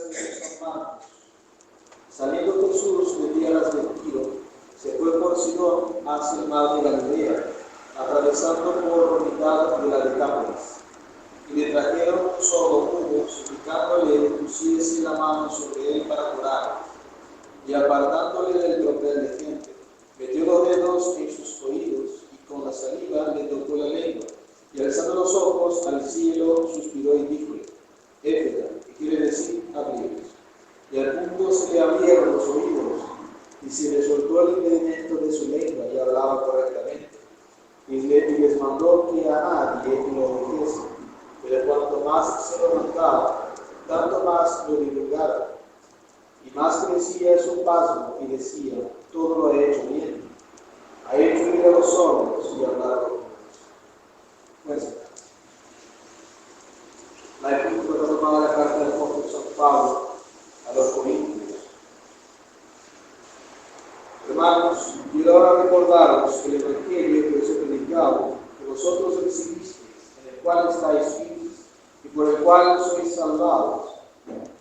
piedras en sus manos. Saliendo Jesús de tierras de Tiro, se fue por Sidón hacia el mar de Galilea, atravesando por mitad de la Decápolis. Y le trajeron un sordo mudo, suplicándole que pusiese la mano sobre él para curar. Y apartándole del tropel de gente, metió los dedos en sus oídos y con la saliva le tocó la lengua. Y alzando los ojos al cielo, suspiró y díjole: Éfeta, que quiere decir abríos. Y al punto se le abrieron los oídos y se le soltó el impedimento de su lengua y hablaba correctamente. Y les mandó que a nadie lo dijese, pero cuanto más se levantaba, tanto más lo divulgaba. Y más crecía su pasmo y decía: todo lo ha hecho bien. Ha hecho ir a los sordos y hablar con ellos. Pues, la epístola tomada de la carta del apóstol San Pablo a los Corintios. Hermanos, quiero ahora recordaros que el Evangelio que os he predicado, que vosotros recibisteis, en el cual estáis vivos y por el cual sois salvados,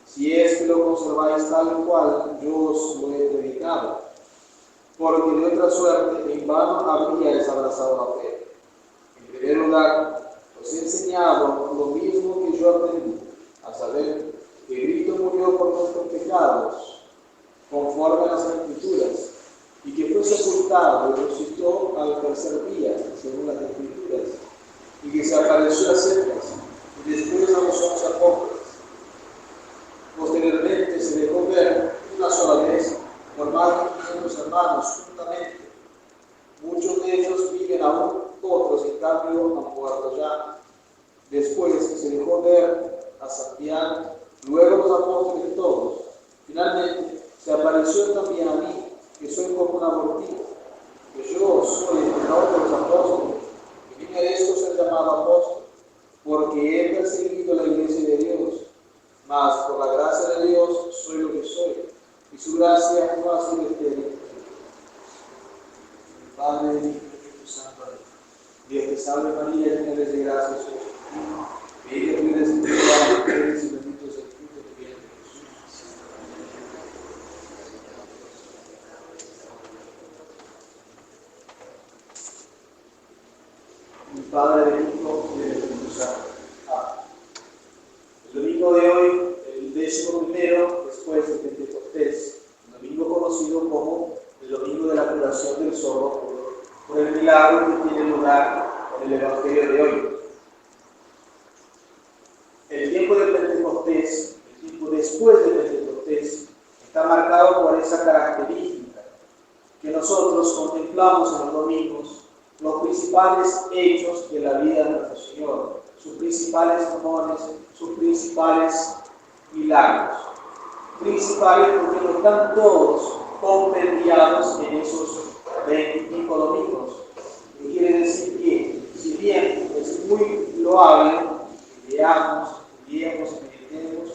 si es que lo conserváis tal cual yo os lo he predicado, porque de otra suerte en vano habríais abrazado la fe. En primer lugar, os he enseñado lo mismo que yo aprendí, a saber, que Cristo murió por nuestros pecados, conforme a las Escrituras, y que fue sepultado y resucitó al tercer día, según las Escrituras, y que se apareció a Cefas, y después a los 11 apóstoles. Posteriormente se dejó ver una sola vez por más de 500 hermanos juntamente. Muchos de ellos viven aún, otros en cambio han muerto ya. Después se dejó ver a Santiago, luego los apóstoles todos. Finalmente se apareció también a mí, que soy como un abortivo, que yo soy el menor de los apóstoles, y ni merezco ser llamado apóstol, porque he perseguido la iglesia de Dios. Mas por la gracia de Dios soy lo que soy, y su gracia no ha sido estéril. Padre, Hijo y Espíritu Santo. Dios te salve María, llena eres de gracia, Jesús. Bendita tú eres entre todas las mujeres y bendito es el fruto de tu vientre, Jesús. Mi Padre, del Hijo y del Espíritu Santo. Amén. El domingo de hoy, el 11º después de Pentecostés, el domingo conocido como el domingo de la curación del sordo por el milagro que tiene lugar en el Evangelio de hoy. El tiempo de Pentecostés, el tiempo después de Pentecostés, está marcado por esa característica que nosotros contemplamos en los domingos, los principales hechos de la vida de nuestro Señor, sus principales honores, sus principales milagros. Principales porque no están todos compendiados en esos 25 domingos. ¿Qué quiere decir? Que si bien es muy loable que veamos, estudiemos, meditemos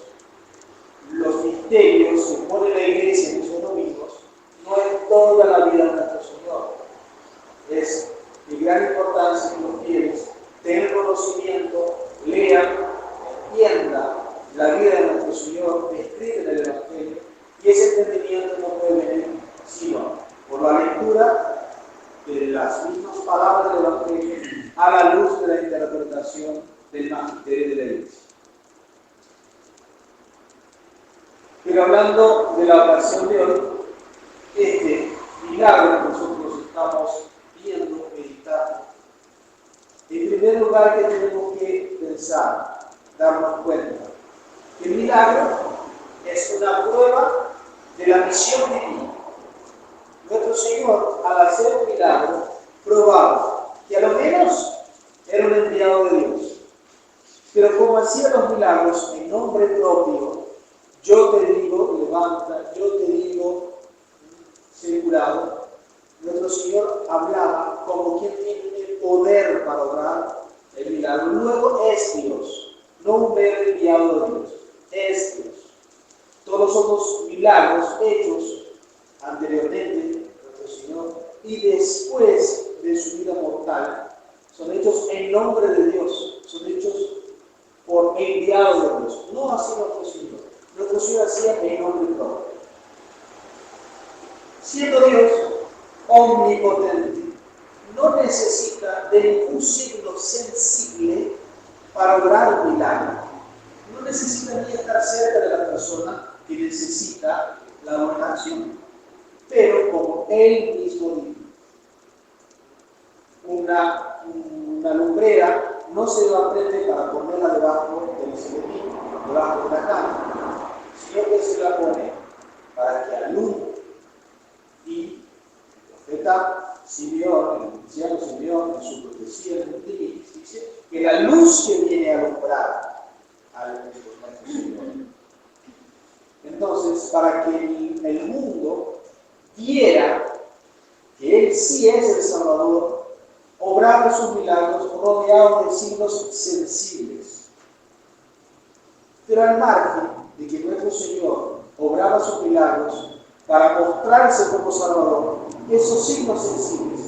los misterios que pone la Iglesia en esos domingos, no es toda la vida de nuestro Señor. Es de gran importancia que los fieles tengan conocimiento, lean, entiendan la vida de nuestro Señor descrita en el Evangelio, y ese entendimiento no puede venir sino por la lectura de las mismas palabras del Evangelio a la luz de la interpretación del magisterio de la Iglesia. Pero hablando de la ocasión de hoy, este milagro que nosotros estamos viendo, meditando, en primer lugar que tenemos que pensar, darnos cuenta, que el milagro es una prueba de la misión divina. Nuestro Señor, al hacer un milagro, probaba que a lo menos era un enviado de Dios. Pero como hacía los milagros en nombre propio, yo te digo, levanta, yo te digo, sé curado, nuestro Señor hablaba como quien tiene el poder para obrar el milagro. Luego es Dios, no un mero enviado de Dios, es Dios. Todos son los milagros hechos anteriormente nuestro Señor y después de su vida mortal son hechos en nombre de Dios, son hechos por enviado de Dios, no así nuestro Señor. Nuestro nuestro Señor hacía en nombre propio. Siendo Dios omnipotente, no necesita de ningún signo sensible para obrar un milagro. No necesita ni estar cerca de la persona que necesita la oración. Pero como Él mismo dijo, una lumbrera no se la prende para ponerla debajo del cerebro, debajo de la cama, sino que se la pone para que alumbre. Y el profeta Simeón, el anciano Simeón, en su profecía en el Levítico, dice que la luz que viene a alumbrar al Señor. Entonces, para que el mundo viera que Él sí es el Salvador, obraba sus milagros rodeados de signos sensibles. Pero al margen de que nuestro Señor obraba sus milagros para mostrarse como Salvador, esos signos sensibles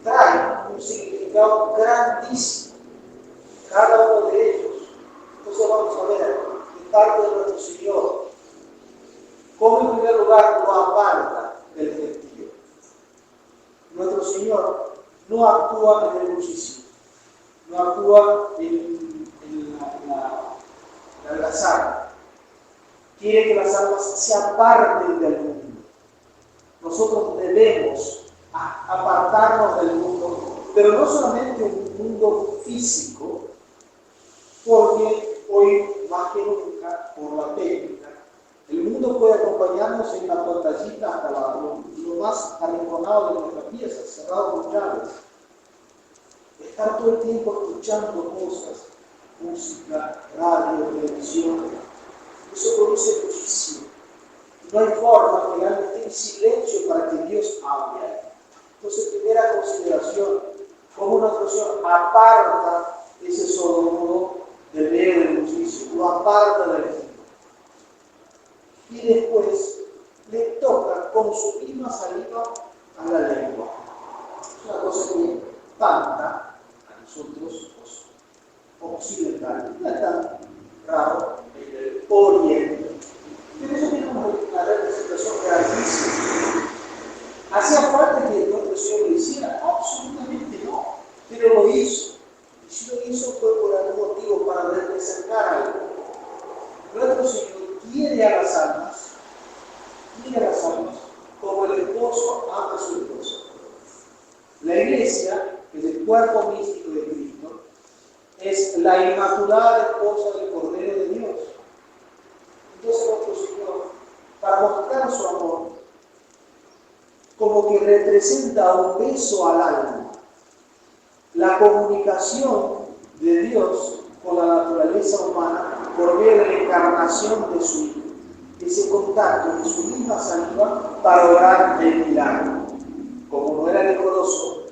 traen un significado grandísimo, cada uno de ellos. Entonces vamos a ver de parte de nuestro Señor cómo en primer lugar lo aparta del gentío. Nuestro Señor no actúa en el muchísimo, no actúa en las almas. Quiere que las almas se aparten del mundo. Nosotros debemos apartarnos del mundo, pero no solamente un mundo físico, porque hoy más que nunca, por la técnica, el mundo puede acompañarnos en la pantallita hasta lo más arrinconado de nuestra pieza, cerrado con llaves. Estar todo el tiempo escuchando cosas, música, radio, televisión, eso produce muchísimo. No hay forma que alguien esté en silencio para que Dios hable. Entonces, primera consideración, cómo nuestro Señor aparta ese sordomudo del medio del bullicio, lo aparta del mundo. Y después le toca con su misma saliva a la lengua. Es una cosa que espanta a nosotros los occidentales. No es tan raro en el oriente. Pero eso tiene una representación grandísima. ¿Hacía falta que nuestro Señor lo hiciera? Absolutamente no. Pero lo hizo. Y si lo hizo fue por algún motivo, para representar algo. Nuestro Señor quiere a las almas como el esposo ama a su esposa. La iglesia, que es el cuerpo místico de Cristo, es la inmaculada esposa del Cordero de Dios. Entonces nuestro Señor, para mostrar su amor, como que representa un beso al alma, la comunicación de Dios con la naturaleza humana por medio de la encarnación de su Hijo, ese contacto de su misma saliva para orar el milagro. Como no era decoroso,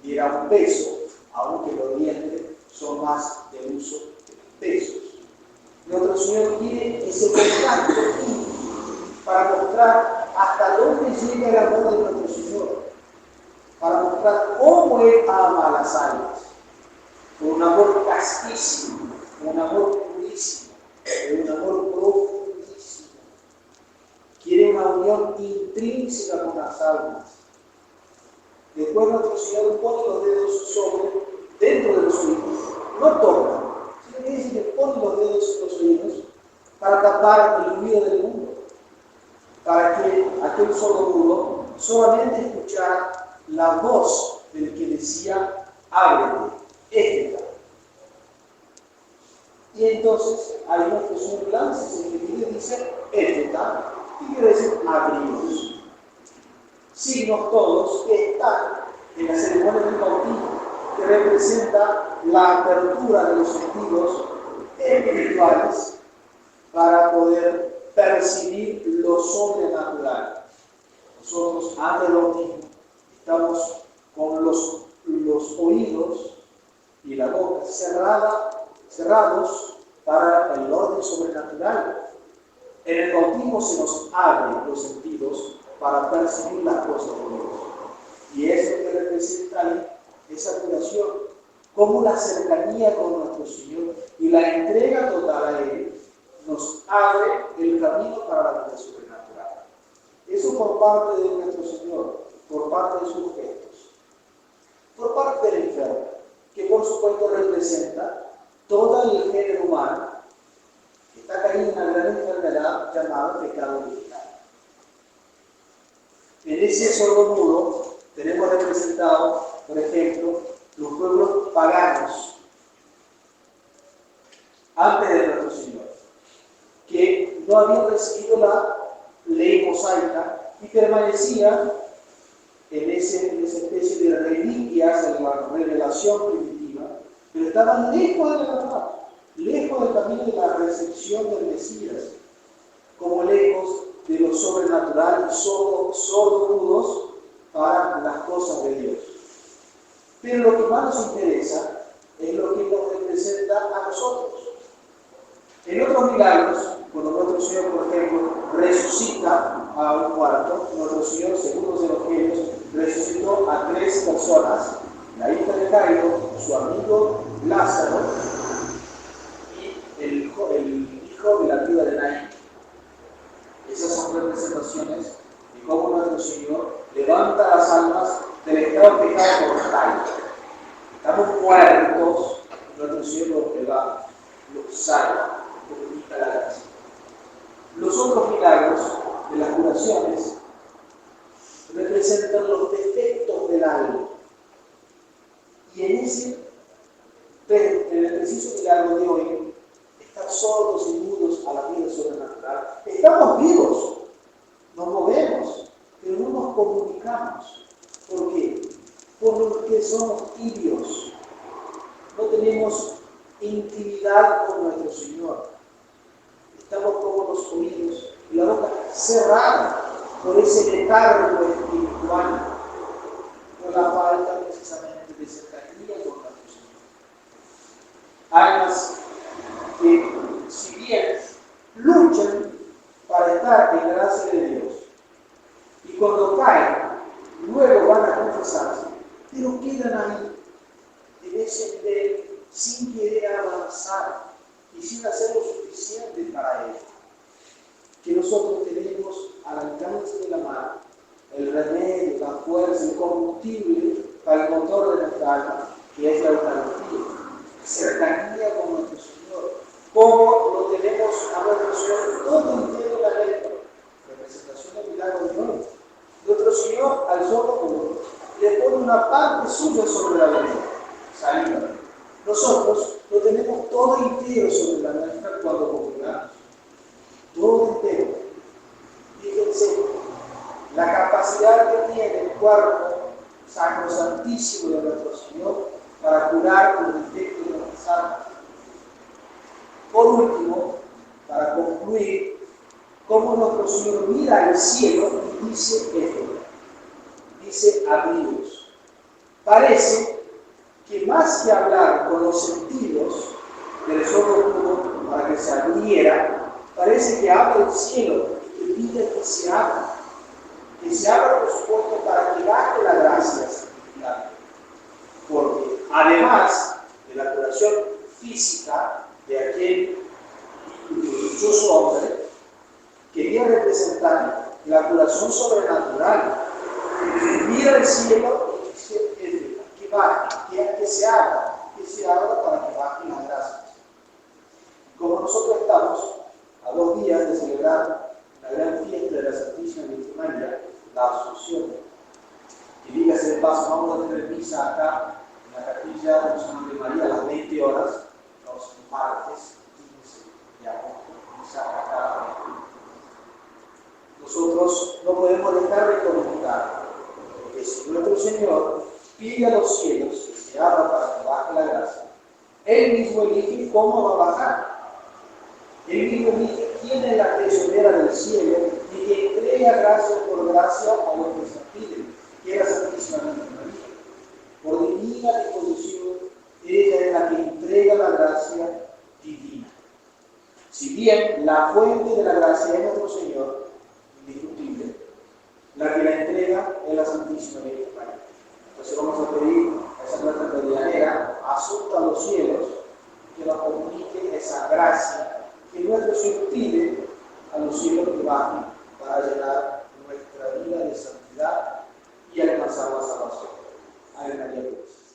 y era un beso, aunque los dientes son más de uso de besos. Nuestro Señor quiere ese contacto para mostrar hasta dónde llega el amor de nuestro Señor, para mostrar cómo Él ama a las almas, con un amor castísimo, un amor purísimo, un amor profundísimo. Quiere una unión intrínseca con las almas. Después nuestro Señor pone los dedos dentro de los oídos, no toca, sino que dice que pone los dedos en los oídos para tapar el ruido del mundo, para que aquel sordomudo solamente escuchara la voz del que decía, ábrete, éfeta. Y entonces hay nuestro Señor lanza ese que dice, éfeta, y quiere decir abrimos. Signos todos que están en la ceremonia del bautismo, que representa la apertura de los sentidos espirituales para poder percibir lo sobrenatural. Nosotros, antes del bautismo, estamos con los oídos y la boca cerrados para el orden sobrenatural. En el bautismo se nos abren los sentidos para percibir las cosas de Dios. Y eso que representa ahí, esa curación, como la cercanía con nuestro Señor y la entrega total a Él nos abre el camino para la vida sobrenatural. Eso por parte de nuestro Señor, por parte de sus gestos. Por parte del enfermo, que por supuesto representa todo el género humano que está caído en una gran enfermedad llamada pecado original. En ese sordomudo tenemos representados, por ejemplo, los pueblos paganos antes de nuestro Señor, que no habían recibido la ley mosaica y permanecían en esa especie de reliquias de la revelación primitiva, pero estaban lejos de la verdad, lejos del camino de la recepción del Mesías, como lejos de lo sobrenatural y sordomudos para las cosas de Dios. Pero lo que más nos interesa es lo que nos representa a nosotros. En otros milagros, cuando nuestro Señor, por ejemplo, resucita a un muerto, nuestro Señor, según los evangelios, resucitó a 3 personas, la hija de Jairo, su amigo Lázaro y el hijo de la viuda de Naín. Esas son representaciones de cómo nuestro Señor levanta las almas del estado de pecado mortal. Estamos muertos, nuestro Señor los levanta, los salva, comunica la gracia. Los otros milagros de las curaciones representan los defectos del alma. Y en el preciso milagro de hoy, estar sordos y mudos a la vida sobrenatural. Estamos vivos, nos movemos, pero no nos comunicamos. ¿Por qué? Porque somos tibios. No tenemos intimidad con nuestro Señor. Estamos como los oídos y la boca cerrada por ese letargo espiritual, por la falta precisamente de cercanía con nuestro Señor. Almas que, si bien luchan para estar en la gracia de Dios, y cuando caen, luego van a confesarse, pero quedan ahí, en ese nivel, sin querer avanzar y sin hacer lo suficiente para ello. Que nosotros tenemos al alcance de la mano el remedio, la fuerza, el combustible para el motor de nuestra alma, que es la Eucaristía, cercanía con nuestro Señor. Como lo tenemos a nuestro Señor todo entero en la letra, representación del milagro de hoy. Nuestro Señor al sordo le pone una parte suya sobre la lengua, saliva. Nosotros lo tenemos todo entero sobre la nuestra cuando comulgamos. Todo entero. Fíjense, la capacidad que tiene el cuerpo sacrosantísimo de nuestro Señor para curar los defectos de nuestras almas. Por último, para concluir, cómo nuestro Señor mira al cielo y dice esto, dice abridos. Parece que más que hablar con los sentidos del sordo para que se abriera, parece que abre el cielo y pide que se abra por supuesto para que baje la gracia santificada. Porque además de la curación física de aquel dichoso hombre, quería representar la curación sobrenatural. Mira el cielo y dice que baje, que se abra para que baje la gracia. Como nosotros estamos a 2 días de celebrar la gran fiesta de la Santísima Virgen María, la Asunción, y dígase de paso, vamos a tener misa acá en la capilla de Nuestra Madre María a las 20 horas, los martes 15 de agosto, misa acá. Nosotros no podemos dejar de comunicar, porque si nuestro Señor pide a los cielos que se abra para que baje la gracia, Él mismo elige cómo va a bajar. Él mismo elige quién es la tesorera del cielo y que entrega gracia por gracia a los que se piden, que es la Santísima Virgen María. Por divina disposición, ella es la que entrega la gracia divina. Si bien la fuente de la gracia es nuestro Señor, indiscutible, la que la entrega es la Santísima Virgen María. Entonces vamos a pedir a esa nuestra medianera, asunta a los cielos, que nos comunique esa gracia que nuestro Señor pide a los cielos que bajen para llenar nuestra vida de santidad y alcanzar la salvación. Ave María Purísima.